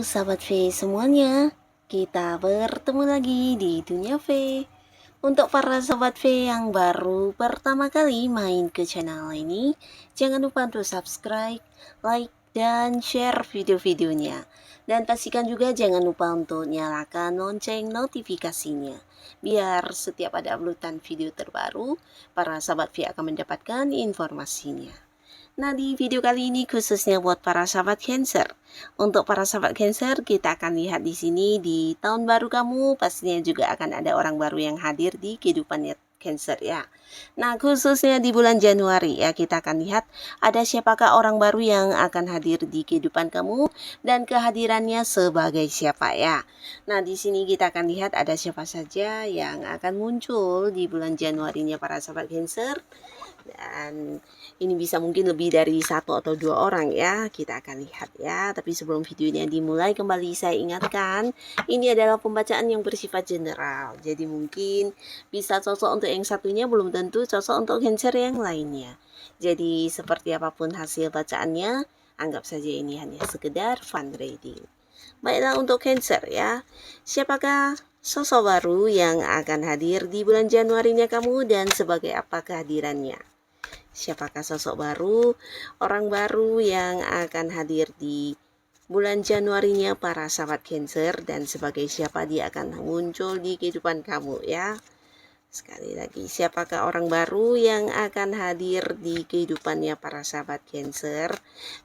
sahabat V semuanya, kita bertemu lagi di Dunia V. Untuk para sahabat V yang baru pertama kali main ke channel ini, jangan lupa untuk subscribe, like, dan share video-videonya. Dan pastikan juga jangan lupa untuk nyalakan lonceng notifikasinya. Biar setiap ada uploadan video terbaru, para sahabat V akan mendapatkan informasinya. Nah, di video kali ini khususnya buat para sahabat Cancer. Untuk para sahabat Cancer, kita akan lihat di sini di tahun baru kamu pastinya juga akan ada orang baru yang hadir di kehidupan Cancer ya. Nah, khususnya di bulan Januari ya, kita akan lihat ada siapakah orang baru yang akan hadir di kehidupan kamu dan kehadirannya sebagai siapa ya. Nah, di sini kita akan lihat ada siapa saja yang akan muncul di bulan Januarinya para sahabat Cancer. Dan ini bisa mungkin lebih dari 1 atau 2 orang ya, kita akan lihat ya. Tapi sebelum videonya dimulai, kembali saya ingatkan, ini adalah pembacaan yang bersifat general. Jadi mungkin bisa cocok untuk yang satunya, belum tentu cocok untuk Cancer yang lainnya. Jadi seperti apapun hasil bacaannya, anggap saja ini hanya sekedar fun reading. Baiklah, untuk Cancer ya, siapakah sosok baru yang akan hadir di bulan Januarinya kamu dan sebagai apa kehadirannya? Siapakah sosok baru, orang baru yang akan hadir di bulan Januarinya para sahabat Cancer dan sebagai siapa dia akan muncul di kehidupan kamu ya. Sekali lagi, siapakah orang baru yang akan hadir di kehidupannya para sahabat Cancer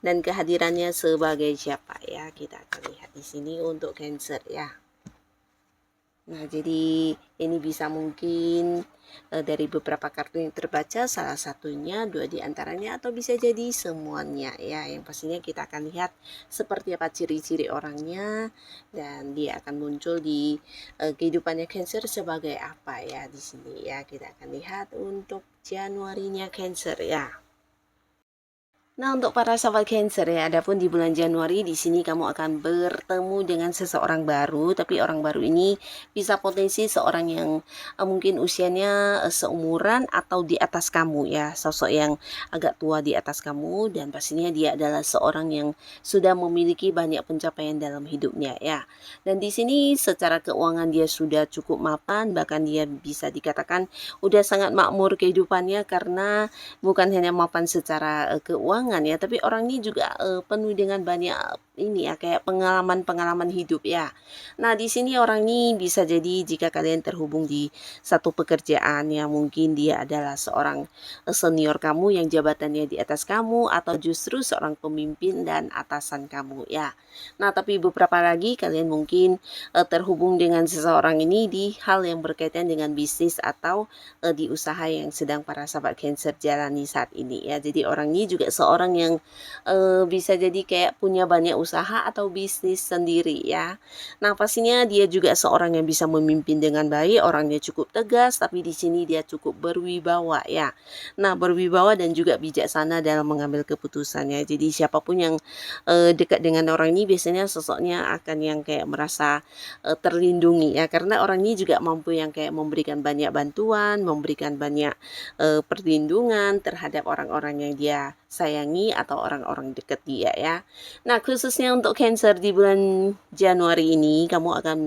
dan kehadirannya sebagai siapa ya. Kita akan lihat di sini untuk Cancer ya. Nah, jadi ini bisa mungkin dari beberapa kartu yang terbaca, salah satunya, 2 di antaranya, atau bisa jadi semuanya ya. Yang pastinya kita akan lihat seperti apa ciri-ciri orangnya dan dia akan muncul di kehidupannya Cancer sebagai apa ya di sini ya. Kita akan lihat untuk Januarinya Cancer ya. Nah, untuk para sahabat Cancer ya, adapun di bulan Januari di sini kamu akan bertemu dengan seseorang baru, tapi orang baru ini bisa potensi seorang yang mungkin usianya seumuran atau di atas kamu ya, sosok yang agak tua di atas kamu, dan pastinya dia adalah seorang yang sudah memiliki banyak pencapaian dalam hidupnya ya. Dan di sini secara keuangan dia sudah cukup mapan, bahkan dia bisa dikatakan udah sangat makmur kehidupannya karena bukan hanya mapan secara keuangan ya, tapi orang ini juga penuh dengan banyak ini ya, kayak pengalaman-pengalaman hidup ya. Nah, di sini orang ini bisa jadi jika kalian terhubung di satu pekerjaan yang mungkin dia adalah seorang senior kamu yang jabatannya di atas kamu, atau justru seorang pemimpin dan atasan kamu ya. Nah, tapi beberapa lagi kalian mungkin terhubung dengan seseorang ini di hal yang berkaitan dengan bisnis atau di usaha yang sedang para sahabat Cancer jalani saat ini ya. Jadi orang ini juga seorang yang bisa jadi kayak punya banyak usaha atau bisnis sendiri ya. Nah, pastinya dia juga seorang yang bisa memimpin dengan baik, orangnya cukup tegas, tapi di sini dia cukup berwibawa ya. Nah, berwibawa dan juga bijaksana dalam mengambil keputusannya. Jadi siapapun yang dekat dengan orang ini biasanya sosoknya akan yang kayak merasa terlindungi ya, karena orang ini juga mampu yang kayak memberikan banyak bantuan, memberikan banyak perlindungan terhadap orang-orang yang dia sayangi atau orang-orang dekat dia ya. Nah, khususnya untuk Cancer di bulan Januari ini kamu akan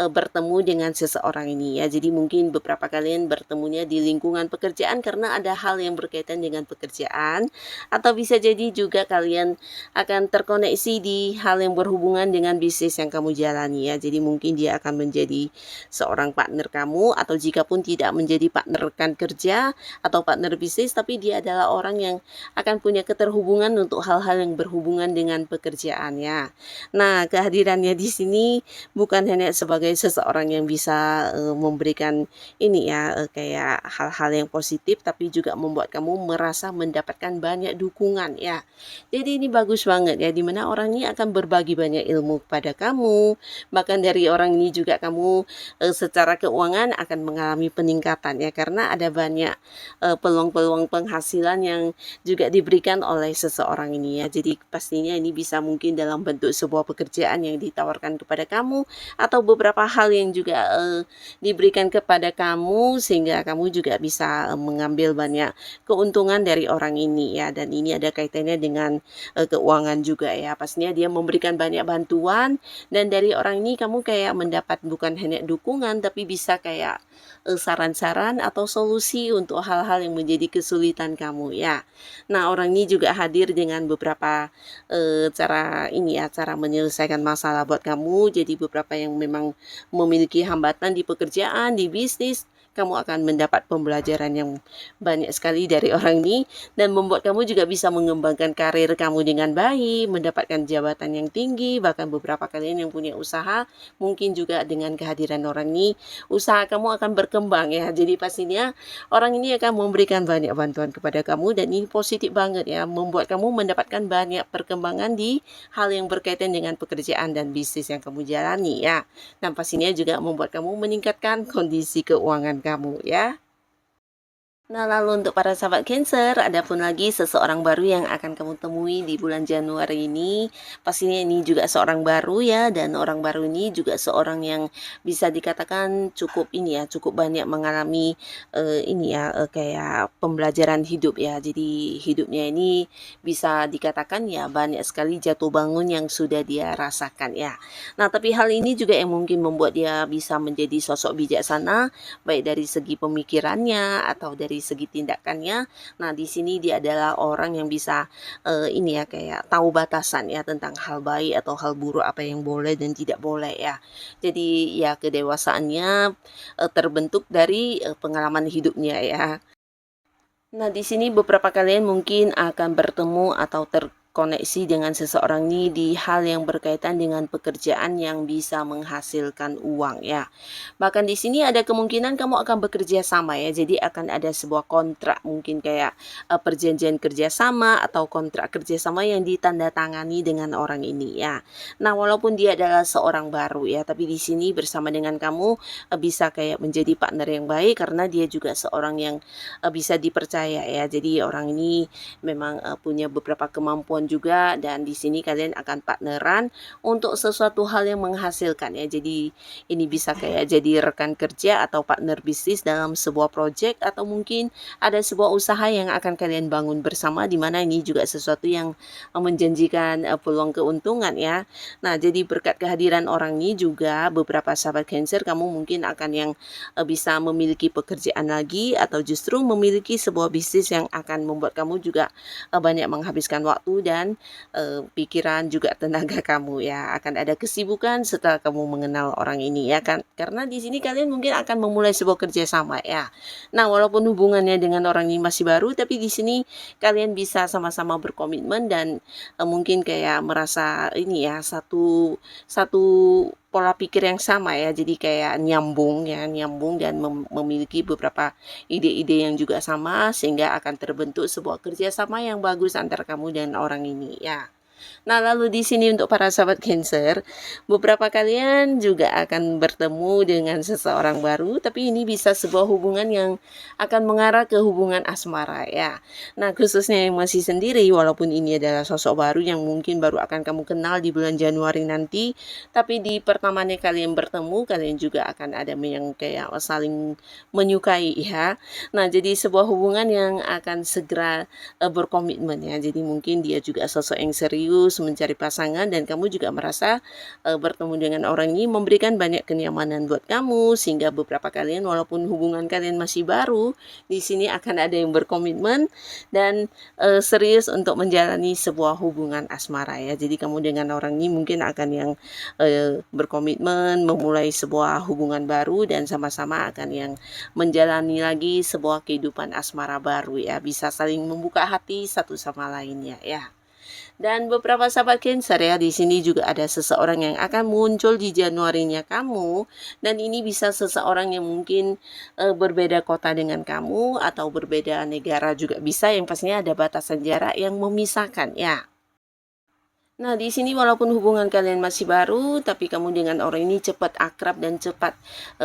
bertemu dengan seseorang ini ya. Jadi mungkin beberapa kalian bertemunya di lingkungan pekerjaan karena ada hal yang berkaitan dengan pekerjaan, atau bisa jadi juga kalian akan terkoneksi di hal yang berhubungan dengan bisnis yang kamu jalani ya. Jadi mungkin dia akan menjadi seorang partner kamu, atau jika pun tidak menjadi partner rekan kerja atau partner bisnis, tapi dia adalah orang yang akan punya keterhubungan untuk hal-hal yang berhubungan dengan pekerjaannya. Nah, kehadirannya di sini bukan hanya sebagai seseorang yang bisa memberikan ini ya, kayak hal-hal yang positif, tapi juga membuat kamu merasa mendapatkan banyak dukungan ya. Jadi ini bagus banget ya, dimana orang ini akan berbagi banyak ilmu kepada kamu. Bahkan dari orang ini juga kamu secara keuangan akan mengalami peningkatan ya, karena ada banyak peluang-peluang penghasilan yang juga diberikan diberikan oleh seseorang ini ya. Jadi pastinya ini bisa mungkin dalam bentuk sebuah pekerjaan yang ditawarkan kepada kamu atau beberapa hal yang juga diberikan kepada kamu sehingga kamu juga bisa mengambil banyak keuntungan dari orang ini ya. Dan ini ada kaitannya dengan keuangan juga ya. Pastinya dia memberikan banyak bantuan dan dari orang ini kamu kayak mendapat bukan hanya dukungan tapi bisa kayak saran-saran atau solusi untuk hal-hal yang menjadi kesulitan kamu ya. Nah, orang ini juga hadir dengan beberapa cara ini ya, cara menyelesaikan masalah buat kamu. Jadi beberapa yang memang memiliki hambatan di pekerjaan, di bisnis, kamu akan mendapat pembelajaran yang banyak sekali dari orang ini dan membuat kamu juga bisa mengembangkan karir kamu dengan baik, mendapatkan jabatan yang tinggi, bahkan beberapa kalian yang punya usaha, mungkin juga dengan kehadiran orang ini, usaha kamu akan berkembang ya. Jadi pastinya orang ini akan memberikan banyak bantuan kepada kamu dan ini positif banget ya, membuat kamu mendapatkan banyak perkembangan di hal yang berkaitan dengan pekerjaan dan bisnis yang kamu jalani ya. Dan pastinya juga membuat kamu meningkatkan kondisi keuangan kamu ya. Nah, lalu untuk para sahabat Cancer, ada pun lagi seseorang baru yang akan kamu temui di bulan Januari ini. Pastinya ini juga seorang baru ya, dan orang baru ini juga seorang yang bisa dikatakan cukup ini ya, cukup banyak mengalami ini ya, kayak pembelajaran hidup ya. Jadi hidupnya ini bisa dikatakan ya banyak sekali jatuh bangun yang sudah dia rasakan ya. Nah, tapi hal ini juga yang mungkin membuat dia bisa menjadi sosok bijaksana, baik dari segi pemikirannya atau dari segi tindakannya. Nah, di sini dia adalah orang yang bisa ini ya kayak tahu batasan ya tentang hal baik atau hal buruk apa yang boleh dan tidak boleh ya. Jadi ya kedewasaannya terbentuk dari pengalaman hidupnya ya. Nah, di sini beberapa kalian mungkin akan bertemu atau terkoneksi dengan seseorang ini di hal yang berkaitan dengan pekerjaan yang bisa menghasilkan uang ya. Bahkan di sini ada kemungkinan kamu akan bekerja sama ya. Jadi akan ada sebuah kontrak mungkin kayak perjanjian kerjasama atau kontrak kerjasama yang ditandatangani dengan orang ini ya. Nah, walaupun dia adalah seorang baru ya, tapi di sini bersama dengan kamu bisa kayak menjadi partner yang baik karena dia juga seorang yang bisa dipercaya ya. Jadi orang ini memang punya beberapa kemampuan juga dan di sini kalian akan partneran untuk sesuatu hal yang menghasilkan ya. Jadi ini bisa kayak jadi rekan kerja atau partner bisnis dalam sebuah project atau mungkin ada sebuah usaha yang akan kalian bangun bersama di mana ini juga sesuatu yang menjanjikan peluang keuntungan ya. Nah, jadi berkat kehadiran orang ini juga beberapa sahabat Cancer kamu mungkin akan yang bisa memiliki pekerjaan lagi atau justru memiliki sebuah bisnis yang akan membuat kamu juga banyak menghabiskan waktu dan pikiran juga tenaga kamu ya. Akan ada kesibukan setelah kamu mengenal orang ini ya kan. Karena di sini kalian mungkin akan memulai sebuah kerjasama ya. Nah, walaupun hubungannya dengan orang ini masih baru tapi di sini kalian bisa sama-sama berkomitmen dan mungkin kayak merasa ini ya satu pola pikir yang sama ya. Jadi kayak nyambung dan memiliki beberapa ide-ide yang juga sama sehingga akan terbentuk sebuah kerjasama yang bagus antara kamu dan orang ini ya. Nah, lalu di sini untuk para sahabat Cancer, beberapa kalian juga akan bertemu dengan seseorang baru, tapi ini bisa sebuah hubungan yang akan mengarah ke hubungan asmara ya. Nah, khususnya yang masih sendiri, walaupun ini adalah sosok baru yang mungkin baru akan kamu kenal di bulan Januari nanti, tapi di pertamanya kalian bertemu, kalian juga akan ada yang kayak saling menyukai ya. Nah, jadi sebuah hubungan yang akan segera berkomitmen ya. Jadi mungkin dia juga sosok yang serius mencari pasangan dan kamu juga merasa bertemu dengan orang ini memberikan banyak kenyamanan buat kamu sehingga beberapa kalian walaupun hubungan kalian masih baru di sini akan ada yang berkomitmen dan serius untuk menjalani sebuah hubungan asmara ya. Jadi kamu dengan orang ini mungkin akan yang berkomitmen memulai sebuah hubungan baru dan sama-sama akan yang menjalani lagi sebuah kehidupan asmara baru ya. Bisa saling membuka hati satu sama lainnya ya. Dan beberapa sahabat Cancer ya, di sini juga ada seseorang yang akan muncul di Januarinya kamu dan ini bisa seseorang yang mungkin berbeda kota dengan kamu atau berbeda negara juga bisa yang pastinya ada batasan jarak yang memisahkan ya. Nah, di sini walaupun hubungan kalian masih baru, tapi kamu dengan orang ini cepat akrab dan cepat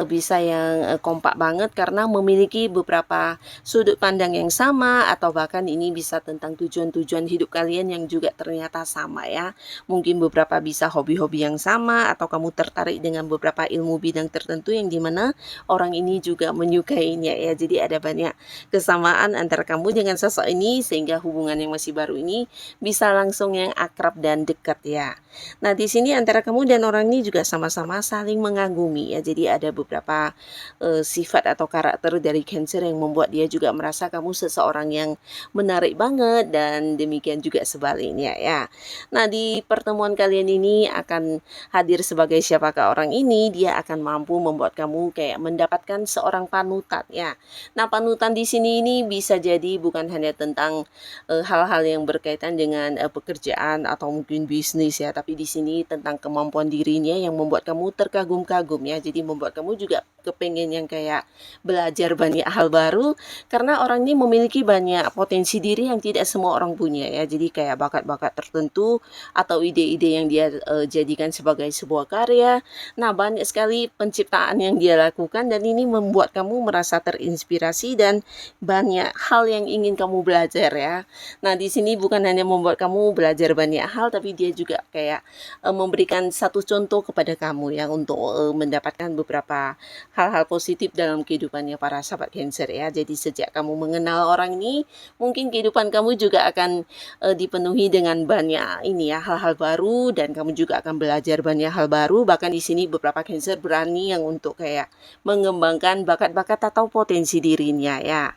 bisa yang kompak banget karena memiliki beberapa sudut pandang yang sama atau bahkan ini bisa tentang tujuan-tujuan hidup kalian yang juga ternyata sama ya. Mungkin beberapa bisa hobi-hobi yang sama atau kamu tertarik dengan beberapa ilmu bidang tertentu yang dimana orang ini juga menyukainya ya. Jadi ada banyak kesamaan antara kamu dengan sosok ini sehingga hubungan yang masih baru ini bisa langsung yang akrab dan dekat ya. Nah, di sini antara kamu dan orang ini juga sama-sama saling mengagumi ya. Jadi ada beberapa sifat atau karakter dari Cancer yang membuat dia juga merasa kamu seseorang yang menarik banget dan demikian juga sebaliknya ya. Nah, di pertemuan kalian ini akan hadir sebagai siapakah orang ini, dia akan mampu membuat kamu kayak mendapatkan seorang panutan ya. Nah, panutan di sini ini bisa jadi bukan hanya tentang hal-hal yang berkaitan dengan pekerjaan atau mungkin bisnis ya, tapi di sini tentang kemampuan dirinya yang membuat kamu terkagum-kagum ya. Jadi membuat kamu juga kepengen yang kayak belajar banyak hal baru karena orang ini memiliki banyak potensi diri yang tidak semua orang punya ya. Jadi kayak bakat-bakat tertentu atau ide-ide yang dia jadikan sebagai sebuah karya. Nah, banyak sekali penciptaan yang dia lakukan dan ini membuat kamu merasa terinspirasi dan banyak hal yang ingin kamu belajar ya. Nah, di sini bukan hanya membuat kamu belajar banyak hal, tapi dia juga kayak memberikan satu contoh kepada kamu ya untuk mendapatkan beberapa hal-hal positif dalam kehidupannya para sahabat Cancer ya. Jadi sejak kamu mengenal orang ini, mungkin kehidupan kamu juga akan dipenuhi dengan banyak ini ya hal-hal baru dan kamu juga akan belajar banyak hal baru. Bahkan di sini beberapa Cancer berani yang untuk kayak mengembangkan bakat-bakat atau potensi dirinya ya.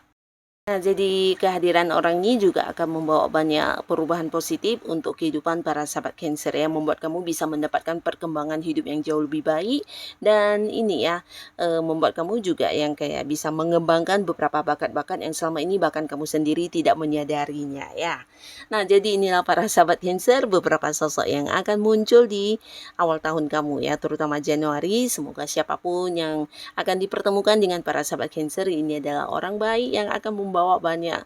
Nah, jadi kehadiran orang ini juga akan membawa banyak perubahan positif untuk kehidupan para sahabat Cancer ya, membuat kamu bisa mendapatkan perkembangan hidup yang jauh lebih baik dan ini ya, membuat kamu juga yang kayak bisa mengembangkan beberapa bakat-bakat yang selama ini bahkan kamu sendiri tidak menyadarinya ya. Nah, jadi inilah para sahabat Cancer beberapa sosok yang akan muncul di awal tahun kamu ya, terutama Januari. Semoga siapapun yang akan dipertemukan dengan para sahabat Cancer ini adalah orang baik yang akan membawa banyak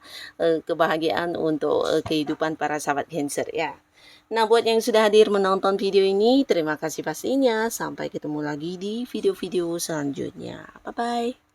kebahagiaan untuk kehidupan para sahabat Cancer ya. Nah, buat yang sudah hadir menonton video ini, terima kasih pastinya. Sampai ketemu lagi di video-video selanjutnya. Bye-bye.